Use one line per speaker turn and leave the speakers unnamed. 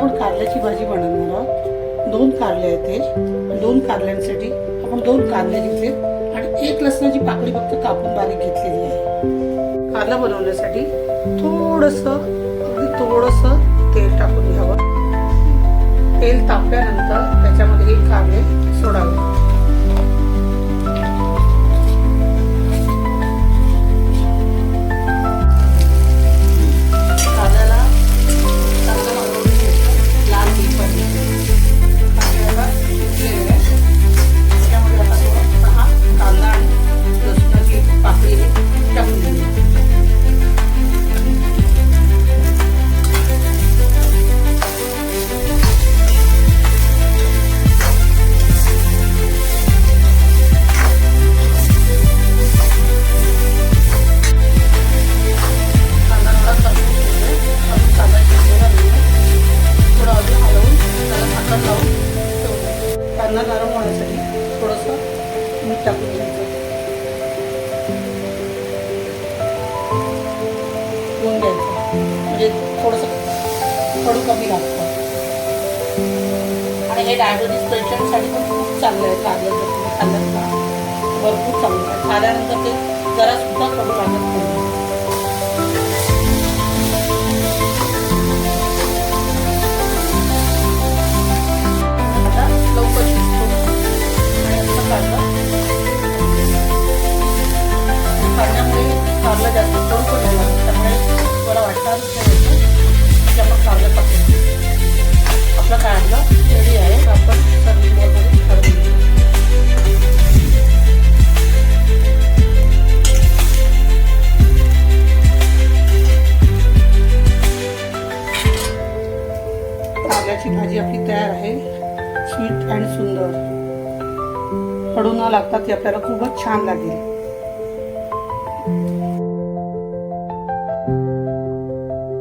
आपण कारल्याची भाजी बनवणार आहोत। 2 कारले आहेत ते। 2 कारल्यांसाठी आपण 2 कारले घेतले आणि 1 लसणाची पाकळी फक्त कापून बारीक घेतलेली आहे। कारलं बनवण्यासाठी अगदी थोडंसं तेल टाकून घ्यावं। तेल तापल्यानंतर त्याच्यामध्ये हे कारले सोडावे। कांदा नरम होण्यासाठी थोडंसं मीठ टाकून घ्यायचं। धुवून घ्यायचं म्हणजे थोडंसं कडू कमी लागतं आणि हे डायबिटीज पेशंटसाठी पण खूप चांगलं आहे। कारलं जर तुम्ही खाल्लं ना भरपूर चांगलं आहे। खाल्यानंतर ते जरा सुद्धा कडू लागत नाही। कारलं जास्त कडू पण नाही लागत, त्यामुळे मला वाटणारच नाही की आपण कारलं टाकू। आपलं कारलं रेडी आहे। आपण सर्विंग बोलमध्ये काढून घेऊ। कारल्याची भाजी आपली तयार आहे। स्वीट अँड सुंदर, कडू न लागता ती आपल्याला खूपच छान लागेल।